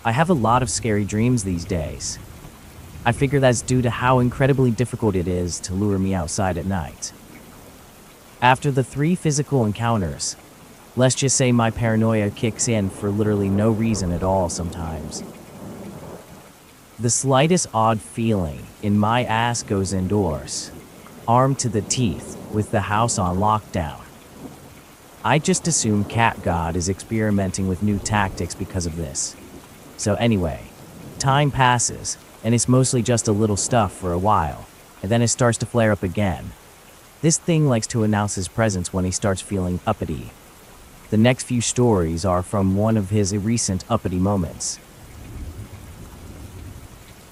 I have a lot of scary dreams these days. I figure that's due to how incredibly difficult it is to lure me outside at night. After the 3 physical encounters, let's just say my paranoia kicks in for literally no reason at all sometimes. The slightest odd feeling in my ass goes indoors, armed to the teeth with the house on lockdown. I just assume Cat God is experimenting with new tactics because of this. So anyway, time passes, and it's mostly just a little stuff for a while, and then it starts to flare up again. This thing likes to announce his presence when he starts feeling uppity. The next few stories are from one of his recent uppity moments.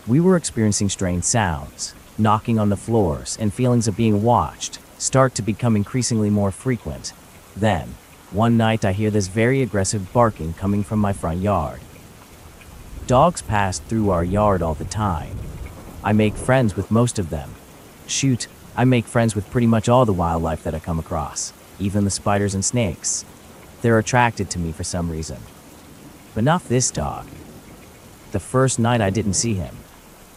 We were experiencing strange sounds, knocking on the floors, and feelings of being watched start to become increasingly more frequent. Then, one night I hear this very aggressive barking coming from my front yard. Dogs pass through our yard all the time. I make friends with most of them. Shoot, I make friends with pretty much all the wildlife that I come across, even the spiders and snakes. They're attracted to me for some reason. But not this dog. The first night I didn't see him.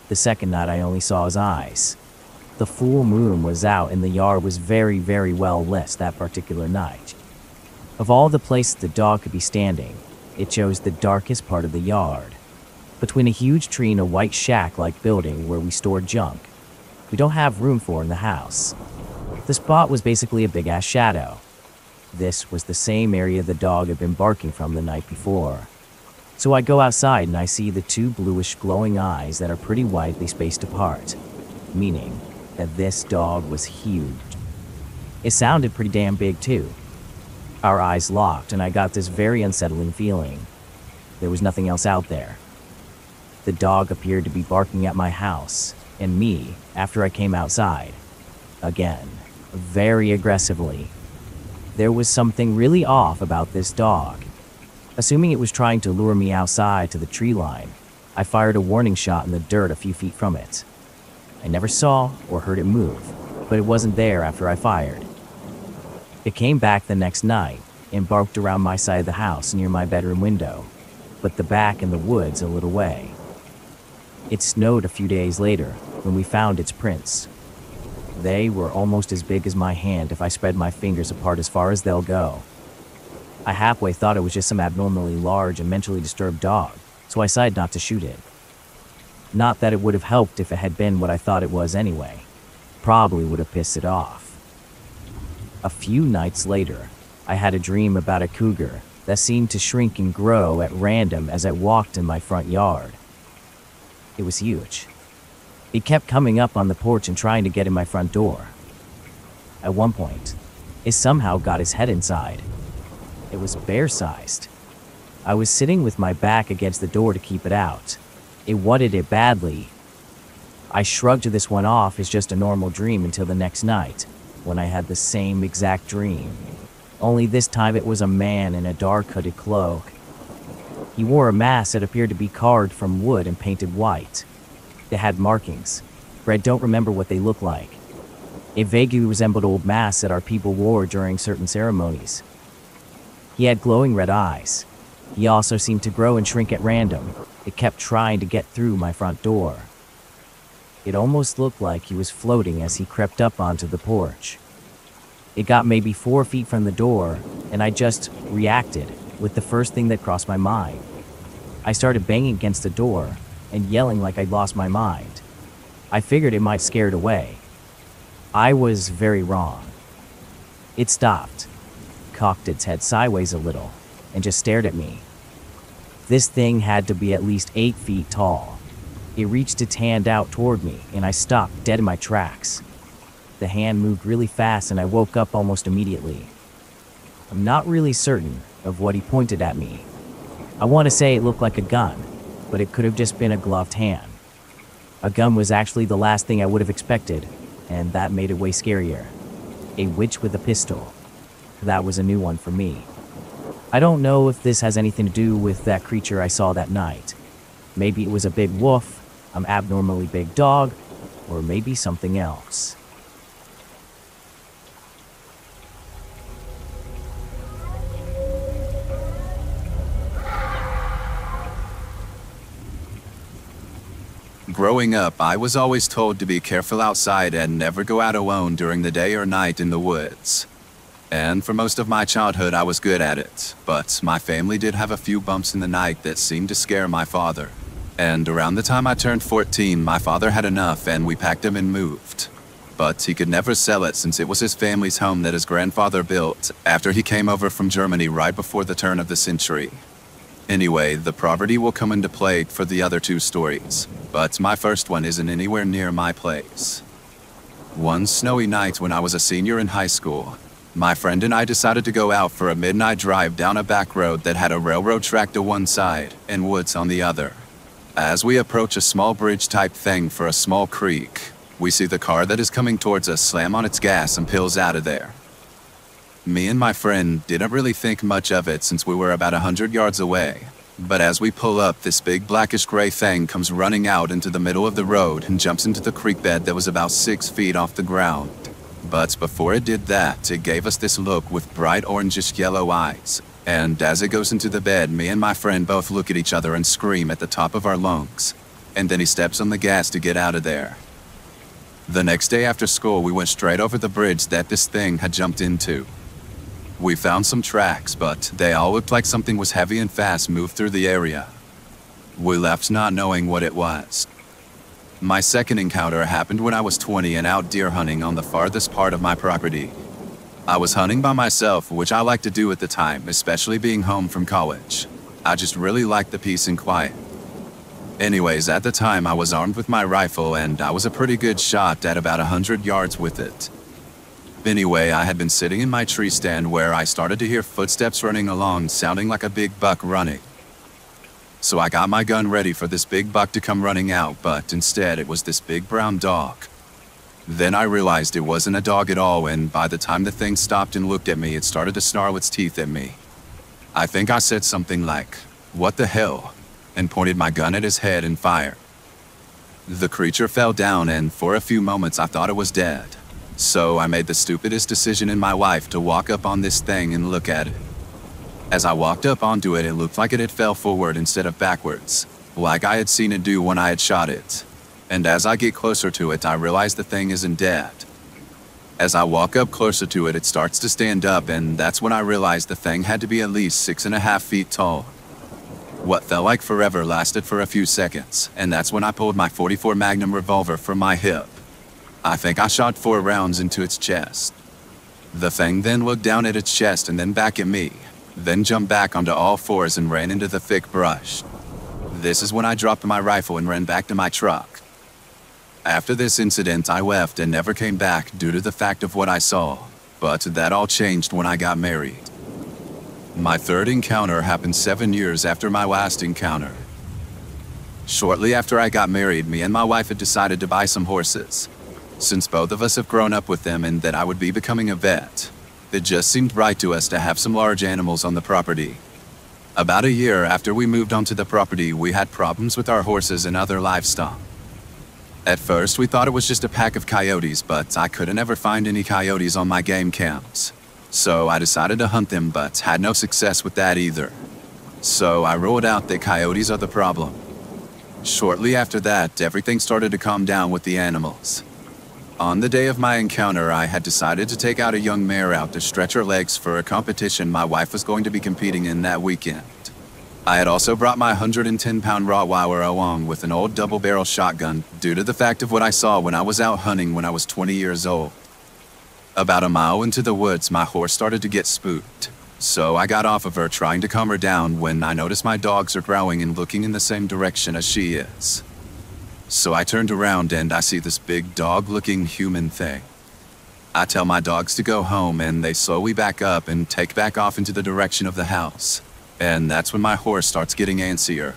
The second night I only saw his eyes. The full moon was out and the yard was very, very well lit that particular night. Of all the places the dog could be standing, it chose the darkest part of the yard, between a huge tree and a white shack-like building where we stored junk we don't have room for in the house. The spot was basically a big-ass shadow. This was the same area the dog had been barking from the night before. So I go outside and I see the 2 bluish glowing eyes that are pretty widely spaced apart, meaning that this dog was huge. It sounded pretty damn big too. Our eyes locked and I got this very unsettling feeling. There was nothing else out there. The dog appeared to be barking at my house and me after I came outside. Again, very aggressively. There was something really off about this dog. Assuming it was trying to lure me outside to the tree line, I fired a warning shot in the dirt a few feet from it. I never saw or heard it move, but it wasn't there after I fired. It came back the next night and barked around my side of the house near my bedroom window, but the back in the woods a little way. It snowed a few days later when we found its prints. They were almost as big as my hand if I spread my fingers apart as far as they'll go. I halfway thought it was just some abnormally large and mentally disturbed dog, so I decided not to shoot it. Not that it would have helped if it had been what I thought it was anyway. Probably would have pissed it off. A few nights later, I had a dream about a cougar that seemed to shrink and grow at random as I walked in my front yard. It was huge. It kept coming up on the porch and trying to get in my front door. At one point, it somehow got his head inside. It was bear-sized. I was sitting with my back against the door to keep it out. It wanted it badly. I shrugged this one off as just a normal dream until the next night, when I had the same exact dream. Only this time it was a man in a dark hooded cloak. He wore a mask that appeared to be carved from wood and painted white. It had markings, but I don't remember what they looked like. It vaguely resembled old masks that our people wore during certain ceremonies. He had glowing red eyes. He also seemed to grow and shrink at random. It kept trying to get through my front door. It almost looked like he was floating as he crept up onto the porch. It got maybe 4 feet from the door, and I just reacted with the first thing that crossed my mind. I started banging against the door and yelling like I'd lost my mind. I figured it might scare it away. I was very wrong. It stopped, cocked its head sideways a little, and just stared at me. This thing had to be at least 8 feet tall. It reached its hand out toward me, and I stopped dead in my tracks. The hand moved really fast, and I woke up almost immediately. I'm not really certain of what he pointed at me. I want to say it looked like a gun, but it could have just been a gloved hand. A gun was actually the last thing I would have expected, and that made it way scarier. A witch with a pistol. That was a new one for me. I don't know if this has anything to do with that creature I saw that night. Maybe it was a big wolf, an abnormally big dog, or maybe something else. Growing up, I was always told to be careful outside and never go out alone during the day or night in the woods. And for most of my childhood, I was good at it, but my family did have a few bumps in the night that seemed to scare my father. And around the time I turned 14, my father had enough and we packed him and moved. But he could never sell it since it was his family's home that his grandfather built after he came over from Germany right before the turn of the century. Anyway, the property will come into play for the other two stories, but my first one isn't anywhere near my place. One snowy night when I was a senior in high school, my friend and I decided to go out for a midnight drive down a back road that had a railroad track to one side and woods on the other. As we approach a small bridge type thing for a small creek, we see the car that is coming towards us slam on its gas and peels out of there. Me and my friend didn't really think much of it since we were about 100 yards away. But as we pull up, this big blackish gray thing comes running out into the middle of the road and jumps into the creek bed that was about 6 feet off the ground. But before it did that, it gave us this look with bright orangish yellow eyes. And as it goes into the bed, me and my friend both look at each other and scream at the top of our lungs. And then he steps on the gas to get out of there. The next day after school, we went straight over the bridge that this thing had jumped into. We found some tracks, but they all looked like something was heavy and fast moved through the area. We left not knowing what it was. My second encounter happened when I was 20 and out deer hunting on the farthest part of my property. I was hunting by myself, which I liked to do at the time, especially being home from college. I just really liked the peace and quiet. Anyways, at the time I was armed with my rifle and I was a pretty good shot at about 100 yards with it. Anyway, I had been sitting in my tree stand where I started to hear footsteps running along, sounding like a big buck running. So I got my gun ready for this big buck to come running out, but instead it was this big brown dog. Then I realized it wasn't a dog at all, and by the time the thing stopped and looked at me, it started to snarl its teeth at me. I think I said something like, "What the hell?" and pointed my gun at his head and fired. The creature fell down, and for a few moments I thought it was dead. So I made the stupidest decision in my life to walk up on this thing and look at it. As I walked up onto it, it looked like it had fell forward instead of backwards, like I had seen it do when I had shot it. And as I get closer to it, I realize the thing isn't dead. As I walk up closer to it, it starts to stand up, and that's when I realized the thing had to be at least 6.5 feet tall. What felt like forever lasted for a few seconds, and that's when I pulled my .44 Magnum revolver from my hip. I think I shot 4 rounds into its chest. The thing then looked down at its chest and then back at me, then jumped back onto all fours and ran into the thick brush. This is when I dropped my rifle and ran back to my truck. After this incident, I left and never came back due to the fact of what I saw, but that all changed when I got married. My third encounter happened 7 years after my last encounter. Shortly after I got married, me and my wife had decided to buy some horses. Since both of us have grown up with them and that I would be becoming a vet, it just seemed right to us to have some large animals on the property. About a year after we moved onto the property, we had problems with our horses and other livestock. At first, we thought it was just a pack of coyotes, but I couldn't ever find any coyotes on my game cams. So I decided to hunt them, but had no success with that either. So I ruled out that coyotes are the problem. Shortly after that, everything started to calm down with the animals. On the day of my encounter, I had decided to take out a young mare out to stretch her legs for a competition my wife was going to be competing in that weekend. I had also brought my 110-pound Rottweiler along with an old double-barrel shotgun due to the fact of what I saw when I was out hunting when I was 20 years old. About a mile into the woods, my horse started to get spooked. So I got off of her trying to calm her down when I noticed my dogs are growling and looking in the same direction as she is. So I turned around and I see this big dog-looking human thing. I tell my dogs to go home and they slowly back up and take back off into the direction of the house. And that's when my horse starts getting antsier.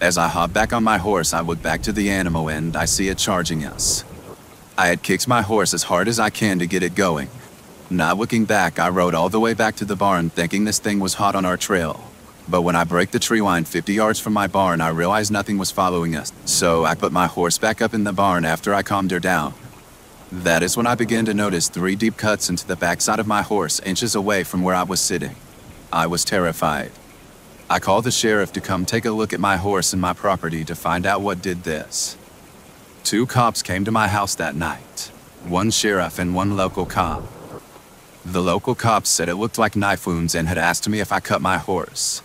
As I hop back on my horse, I look back to the animal and I see it charging us. I had kicked my horse as hard as I can to get it going. Not looking back, I rode all the way back to the barn thinking this thing was hot on our trail. But when I break the tree line 50 yards from my barn, I realized nothing was following us. So I put my horse back up in the barn after I calmed her down. That is when I began to notice 3 deep cuts into the backside of my horse inches away from where I was sitting. I was terrified. I called the sheriff to come take a look at my horse and my property to find out what did this. Two cops came to my house that night. One sheriff and one local cop. The local cop said it looked like knife wounds and had asked me if I cut my horse.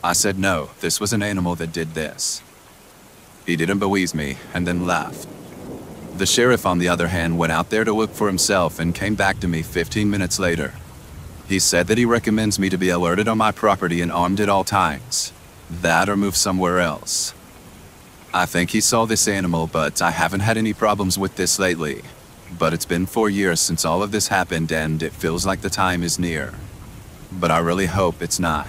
I said no, this was an animal that did this. He didn't believe me and then left. The sheriff, on the other hand, went out there to look for himself and came back to me 15 minutes later. He said that he recommends me to be alerted on my property and armed at all times. That or move somewhere else. I think he saw this animal, but I haven't had any problems with this lately. But it's been 4 years since all of this happened and it feels like the time is near. But I really hope it's not.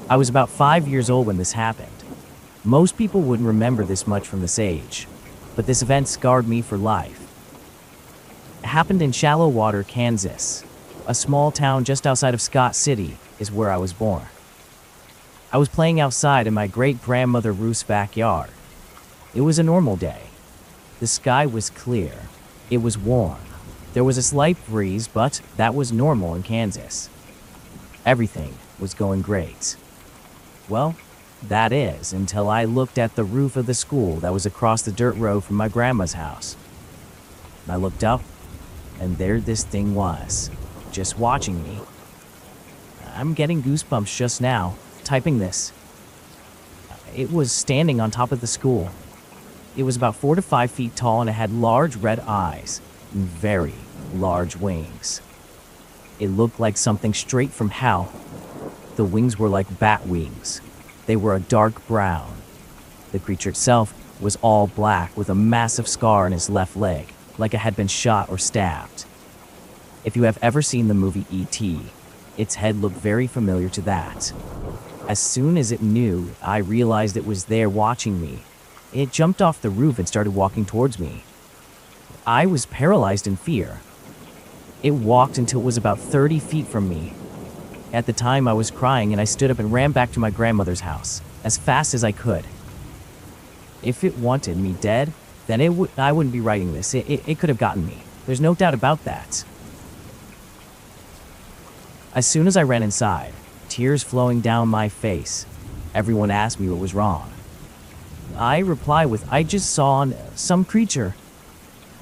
I was about 5 years old when this happened. Most people wouldn't remember this much from this age, but this event scarred me for life. It happened in Shallow Water, Kansas. A small town just outside of Scott City is where I was born. I was playing outside in my great-grandmother Ruth's backyard. It was a normal day. The sky was clear. It was warm. There was a slight breeze, but that was normal in Kansas. Everything was going great. Well, that is, until I looked at the roof of the school that was across the dirt road from my grandma's house. I looked up, and there this thing was, just watching me. I'm getting goosebumps just now, typing this. It was standing on top of the school. It was about 4 to 5 feet tall, and it had large red eyes and very large wings. It looked like something straight from hell. The wings were like bat wings. They were a dark brown. The creature itself was all black with a massive scar on his left leg, like it had been shot or stabbed. If you have ever seen the movie E.T., its head looked very familiar to that. As soon as it knew, I realized it was there watching me. It jumped off the roof and started walking towards me. I was paralyzed in fear. It walked until it was about 30 feet from me. At the time, I was crying and I stood up and ran back to my grandmother's house as fast as I could. If it wanted me dead, then I wouldn't be writing this. It could have gotten me. There's no doubt about that. As soon as I ran inside, tears flowing down my face, everyone asked me what was wrong. I replied with, I just saw some creature.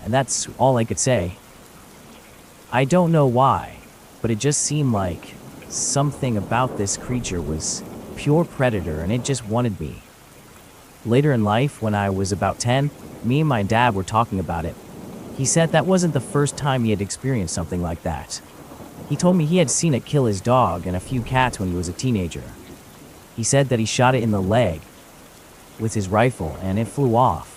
And that's all I could say. I don't know why, but it just seemed like something about this creature was pure predator and it just wanted me. Later in life, when I was about 10, me and my dad were talking about it. He said that wasn't the first time he had experienced something like that. He told me he had seen it kill his dog and a few cats when he was a teenager. He said that he shot it in the leg with his rifle and it flew off.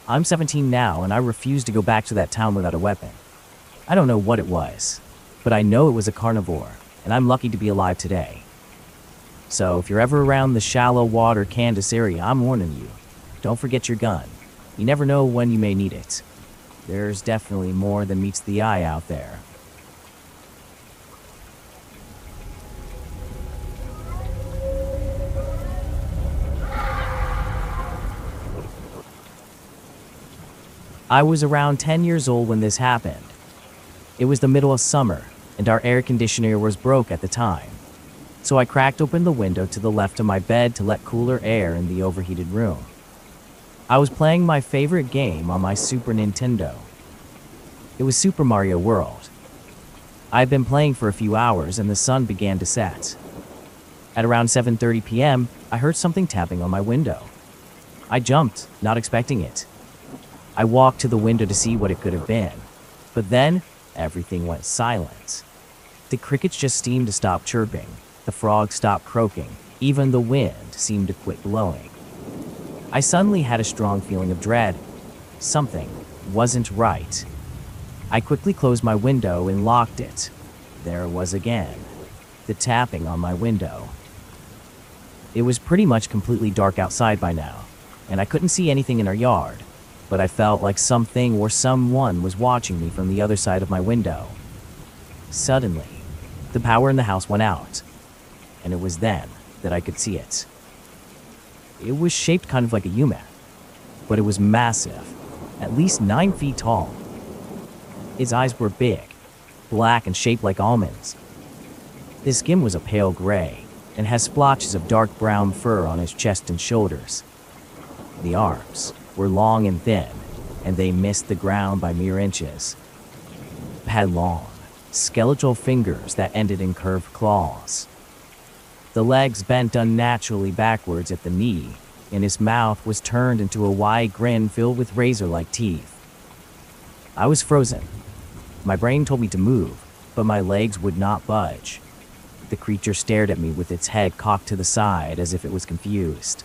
I'm 17 now and I refuse to go back to that town without a weapon. I don't know what it was, but I know it was a carnivore, and I'm lucky to be alive today. So if you're ever around the Shallow Water, Kansas area, I'm warning you. Don't forget your gun. You never know when you may need it. There's definitely more than meets the eye out there. I was around 10 years old when this happened. It was the middle of summer, and our air conditioner was broke at the time. So I cracked open the window to the left of my bed to let cooler air in the overheated room. I was playing my favorite game on my Super Nintendo. It was Super Mario World. I had been playing for a few hours and the sun began to set. At around 7:30 p.m., I heard something tapping on my window. I jumped, not expecting it. I walked to the window to see what it could have been, but then everything went silent. The crickets just seemed to stop chirping, the frogs stopped croaking, even the wind seemed to quit blowing. I suddenly had a strong feeling of dread. Something wasn't right. I quickly closed my window and locked it. There it was again, the tapping on my window. It was pretty much completely dark outside by now, and I couldn't see anything in our yard. But I felt like something or someone was watching me from the other side of my window. Suddenly, the power in the house went out, and it was then that I could see it. It was shaped kind of like a human, but it was massive, at least 9 feet tall. Its eyes were big, black and shaped like almonds. His skin was a pale gray and has splotches of dark brown fur on his chest and shoulders. The arms were long and thin, and they missed the ground by mere inches. It had long, skeletal fingers that ended in curved claws. The legs bent unnaturally backwards at the knee, and his mouth was turned into a wide grin filled with razor-like teeth. I was frozen. My brain told me to move, but my legs would not budge. The creature stared at me with its head cocked to the side as if it was confused.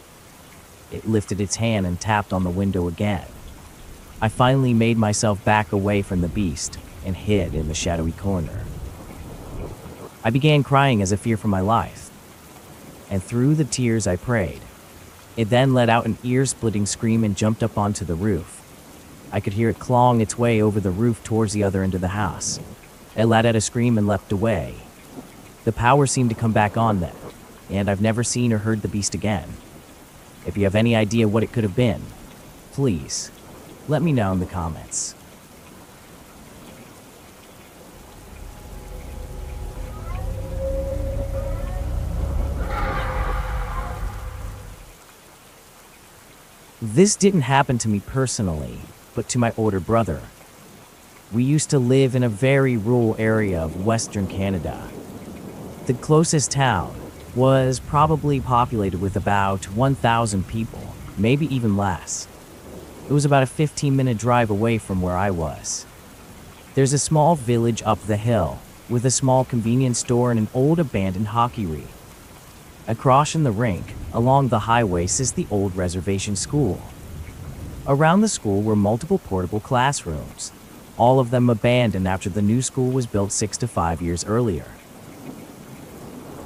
It lifted its hand and tapped on the window again. I finally made myself back away from the beast and hid in the shadowy corner. I began crying as if fear for my life, and through the tears I prayed. It then let out an ear-splitting scream and jumped up onto the roof. I could hear it clawing its way over the roof towards the other end of the house. It let out a scream and leapt away. The power seemed to come back on then, and I've never seen or heard the beast again. If you have any idea what it could have been, please, let me know in the comments. This didn't happen to me personally, but to my older brother. We used to live in a very rural area of Western Canada. The closest town was probably populated with about 1,000 people, maybe even less. It was about a 15-minute drive away from where I was. There's a small village up the hill, with a small convenience store and an old abandoned hockey rink. Across from the rink, along the highway, sits the old reservation school. Around the school were multiple portable classrooms, all of them abandoned after the new school was built 6 to 5 years earlier.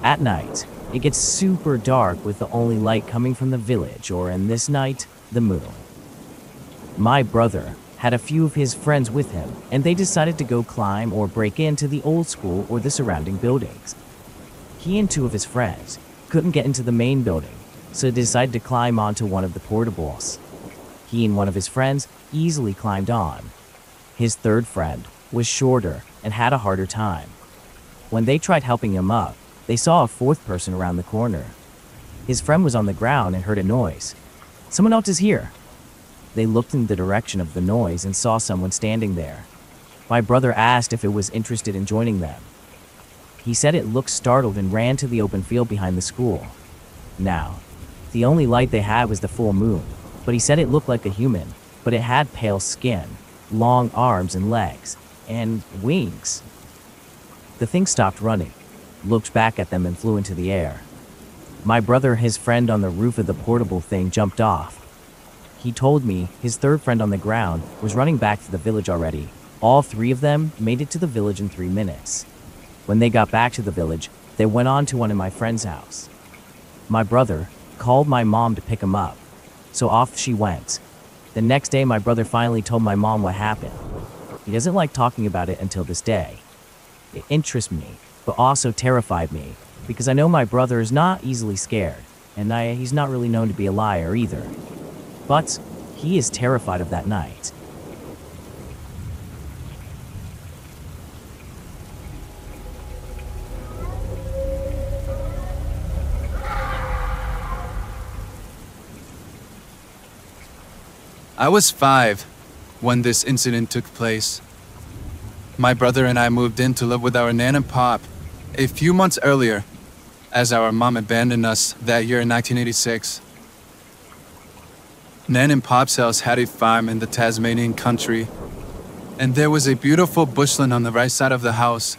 At night, it gets super dark with the only light coming from the village, or in this night, the moon. My brother had a few of his friends with him, and they decided to go climb or break into the old school or the surrounding buildings. He and 2 of his friends couldn't get into the main building, so they decided to climb onto one of the portables. He and one of his friends easily climbed on. His third friend was shorter and had a harder time. When they tried helping him up, they saw a 4th person around the corner. His friend was on the ground and heard a noise. "Someone else is here." They looked in the direction of the noise and saw someone standing there. My brother asked if it was interested in joining them. He said it looked startled and ran to the open field behind the school. Now, the only light they had was the full moon, but he said it looked like a human, but it had pale skin, long arms and legs, and wings. The thing stopped running, looked back at them and flew into the air. My brother and his friend on the roof of the portable thing jumped off. He told me his third friend on the ground was running back to the village already. All 3 of them made it to the village in 3 minutes. When they got back to the village, they went on to one of my friend's house. My brother called my mom to pick him up, so off she went. The next day, my brother finally told my mom what happened. He doesn't like talking about it until this day. It interests me, but also terrified me, because I know my brother is not easily scared, and he's not really known to be a liar either. But he is terrified of that night. I was 5 when this incident took place. My brother and I moved in to live with our nan and pop a few months earlier, as our mom abandoned us that year in 1986. Nan and pop's house had a farm in the Tasmanian country, and there was a beautiful bushland on the right side of the house.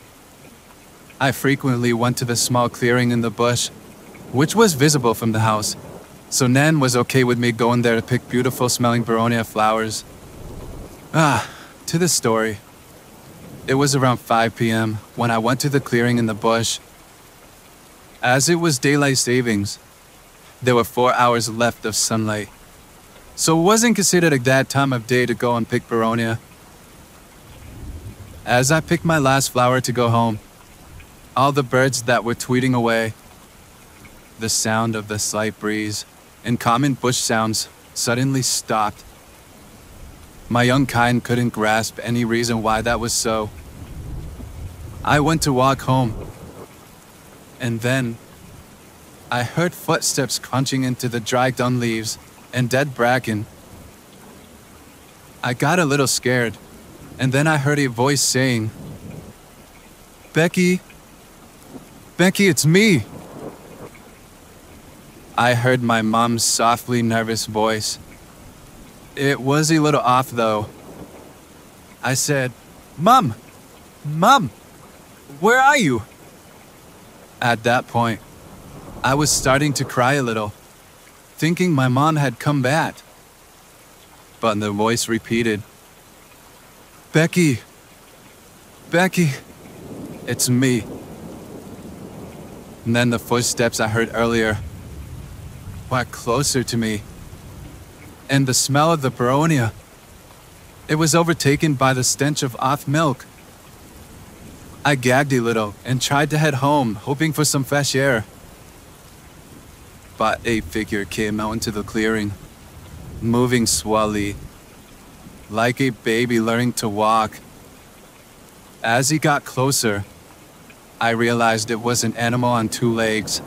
I frequently went to the small clearing in the bush, which was visible from the house, so Nan was okay with me going there to pick beautiful smelling Boronia flowers. To the story. It was around 5 p.m. when I went to the clearing in the bush. As it was daylight savings, there were 4 hours left of sunlight, so it wasn't considered a bad time of day to go and pick Boronia. As I picked my last flower to go home, all the birds that were tweeting away, the sound of the slight breeze, and common bush sounds suddenly stopped. My young kind couldn't grasp any reason why that was so. I went to walk home, and then I heard footsteps crunching into the dragged-on leaves and dead bracken. I got a little scared, and then I heard a voice saying, "Becky, Becky, it's me." I heard my mom's softly nervous voice. It was a little off, though. I said, "Mom, Mom, where are you?" At that point, I was starting to cry a little, thinking my mom had come back. But the voice repeated, "Becky, Becky, it's me." And then the footsteps I heard earlier walked closer to me, and the smell of the Baronia, it was overtaken by the stench of off milk. I gagged a little and tried to head home, hoping for some fresh air. But a figure came out into the clearing, moving slowly, like a baby learning to walk. As he got closer, I realized it was an animal on two legs,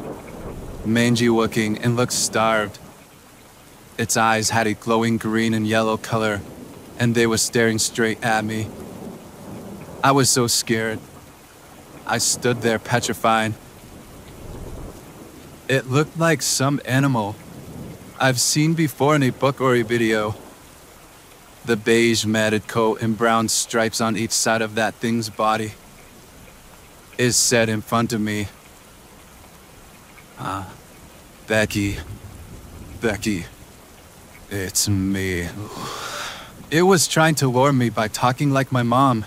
mangy looking and looked starved. Its eyes had a glowing green and yellow color, and they were staring straight at me. I was so scared. I stood there petrified. It looked like some animal I've seen before in a book or a video. The beige matted coat and brown stripes on each side of that thing's body is set in front of me. Becky, Becky, it's me. It was trying to lure me by talking like my mom.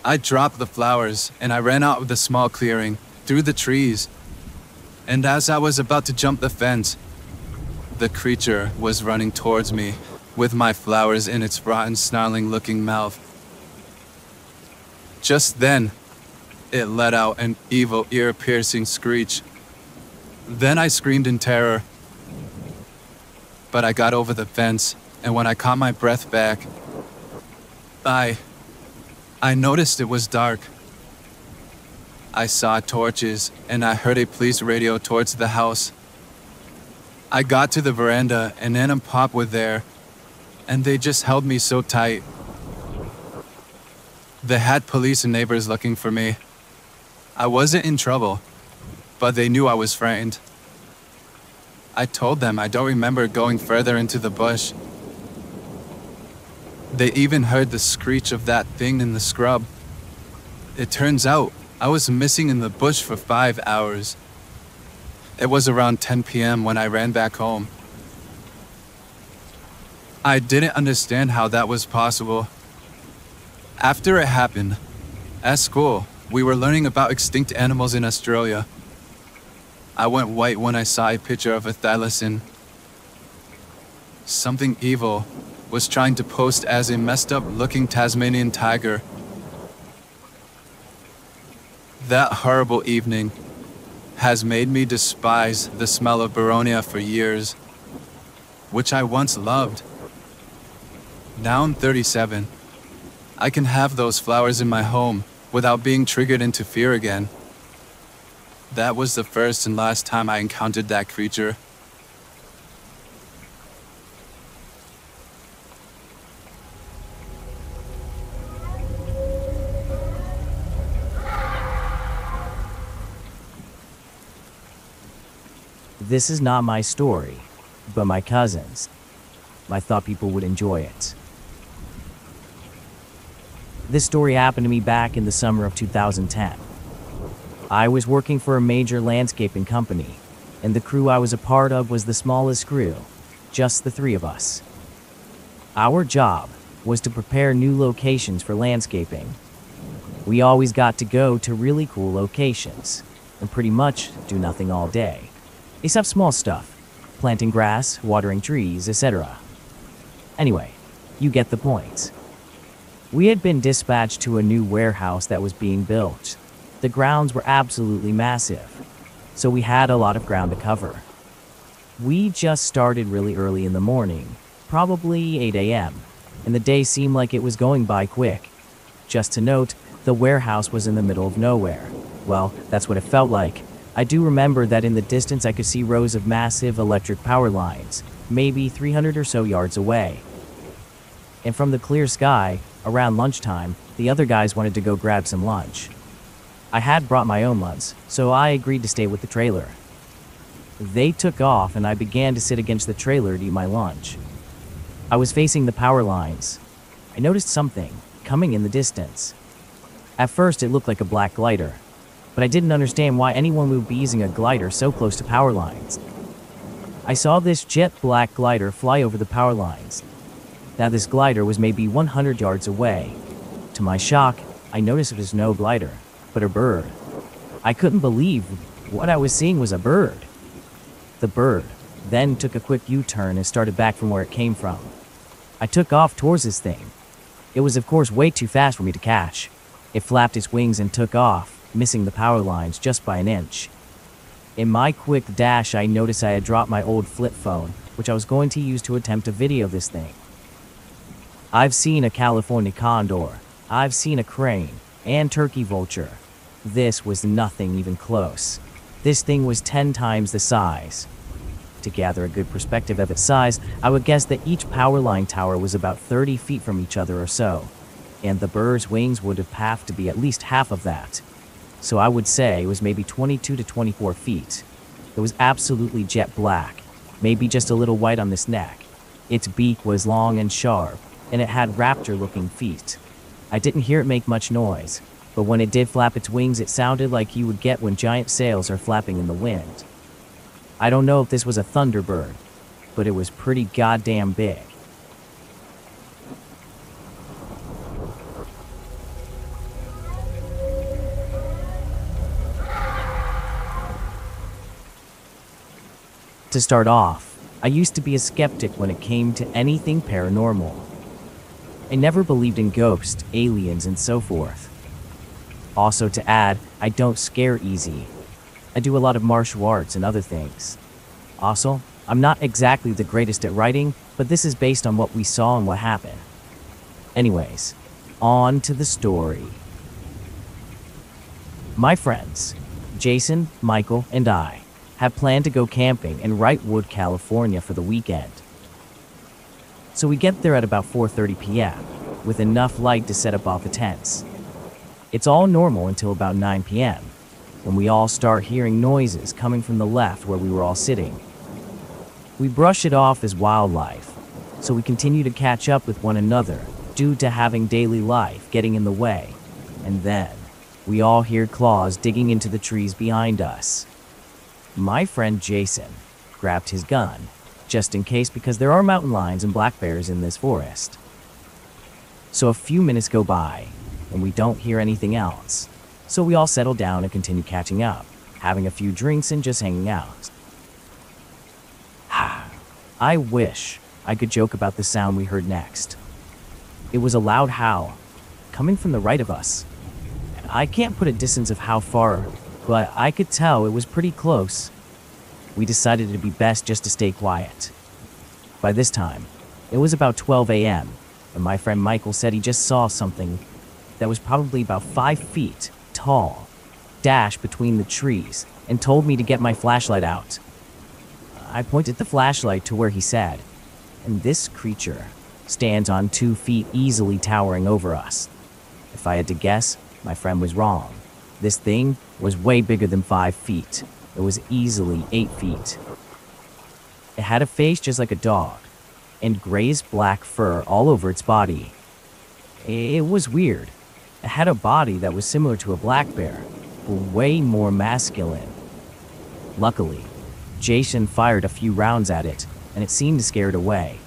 I dropped the flowers and I ran out of the small clearing, through the trees. And as I was about to jump the fence, the creature was running towards me, with my flowers in its rotten, snarling-looking mouth. Just then, it let out an evil, ear-piercing screech. Then I screamed in terror. But I got over the fence, and when I caught my breath back, I noticed it was dark. I saw torches, and I heard a police radio towards the house. I got to the veranda, and Ann and Pop were there, and they just held me so tight. They had police and neighbors looking for me. I wasn't in trouble, but they knew I was frightened. I told them I don't remember going further into the bush. They even heard the screech of that thing in the scrub. It turns out I was missing in the bush for 5 hours. It was around 10 p.m. when I ran back home. I didn't understand how that was possible. After it happened, at school, we were learning about extinct animals in Australia. I went white when I saw a picture of a thylacine. Something evil was trying to pose as a messed up looking Tasmanian tiger. That horrible evening has made me despise the smell of Baronia for years, which I once loved. Now I'm 37. I can have those flowers in my home without being triggered into fear again. That was the first and last time I encountered that creature. This is not my story, but my cousin's. I thought people would enjoy it. This story happened to me back in the summer of 2010. I was working for a major landscaping company, and the crew I was a part of was the smallest crew, just the three of us. Our job was to prepare new locations for landscaping. We always got to go to really cool locations, and pretty much do nothing all day, except small stuff, planting grass, watering trees, etc. Anyway, you get the point. We had been dispatched to a new warehouse that was being built. The grounds were absolutely massive, so we had a lot of ground to cover. We just started really early in the morning, probably 8 a.m., and the day seemed like it was going by quick. Just to note, the warehouse was in the middle of nowhere. Well, that's what it felt like. I do remember that in the distance I could see rows of massive electric power lines, maybe 300 or so yards away. And from the clear sky, around lunchtime, the other guys wanted to go grab some lunch. I had brought my own lunch, so I agreed to stay with the trailer. They took off and I began to sit against the trailer to eat my lunch. I was facing the power lines. I noticed something coming in the distance. At first it looked like a black glider, but I didn't understand why anyone would be using a glider so close to power lines. I saw this jet black glider fly over the power lines. Now this glider was maybe 100 yards away. To my shock, I noticed it was no glider, but a bird. I couldn't believe what I was seeing was a bird. The bird then took a quick U-turn and started back from where it came from. I took off towards this thing. It was of course way too fast for me to catch. It flapped its wings and took off, missing the power lines just by an inch. In my quick dash, I noticed I had dropped my old flip phone, which I was going to use to attempt to video this thing. I've seen a California condor, I've seen a crane, and turkey vulture. This was nothing even close. This thing was 10 times the size. To gather a good perspective of its size, I would guess that each power line tower was about 30 feet from each other or so, and the bird's wings would have to be at least half of that. So I would say it was maybe 22 to 24 feet. It was absolutely jet black, maybe just a little white on this neck. Its beak was long and sharp, and it had raptor-looking feet. I didn't hear it make much noise, but when it did flap its wings, it sounded like you would get when giant sails are flapping in the wind. I don't know if this was a thunderbird, but it was pretty goddamn big. To start off, I used to be a skeptic when it came to anything paranormal. I never believed in ghosts, aliens, and so forth. Also to add, I don't scare easy. I do a lot of martial arts and other things. Also, I'm not exactly the greatest at writing, but this is based on what we saw and what happened. Anyways, on to the story. My friends, Jason, Michael, and I, have planned to go camping in Wrightwood, California for the weekend. So we get there at about 4:30 p.m., with enough light to set up all the tents. It's all normal until about 9 p.m., when we all start hearing noises coming from the left where we were all sitting. We brush it off as wildlife, so we continue to catch up with one another due to having daily life getting in the way, and then we all hear claws digging into the trees behind us. My friend Jason grabbed his gun, just in case, because there are mountain lions and black bears in this forest. So a few minutes go by, and we don't hear anything else. So we all settle down and continue catching up, having a few drinks and just hanging out. I wish I could joke about the sound we heard next. It was a loud howl, coming from the right of us. I can't put a distance of how far, but I could tell it was pretty close. We decided it'd be best just to stay quiet. By this time, it was about 12 a.m., and my friend Michael said he just saw something that was probably about 5 feet tall dash between the trees and told me to get my flashlight out. I pointed the flashlight to where he said, and this creature stands on 2 feet, easily towering over us. If I had to guess, my friend was wrong. This thing was way bigger than 5 feet. It was easily 8 feet. It had a face just like a dog, and grayish-black fur all over its body. It was weird. It had a body that was similar to a black bear, but way more masculine. Luckily, Jason fired a few rounds at it, and it seemed to scare it away.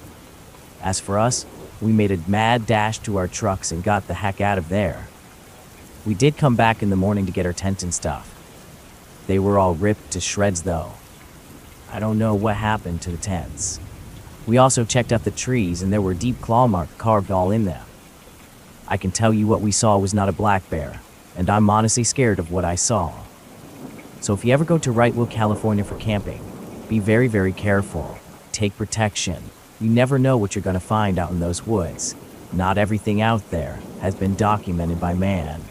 As for us, we made a mad dash to our trucks and got the heck out of there. We did come back in the morning to get our tent and stuff. They were all ripped to shreds though. I don't know what happened to the tents. We also checked out the trees and there were deep claw marks carved all in them. I can tell you what we saw was not a black bear, and I'm honestly scared of what I saw. So if you ever go to Wrightwood, California for camping, Be very, very careful. Take protection. You never know what you're going to find out in those woods. Not everything out there has been documented by man.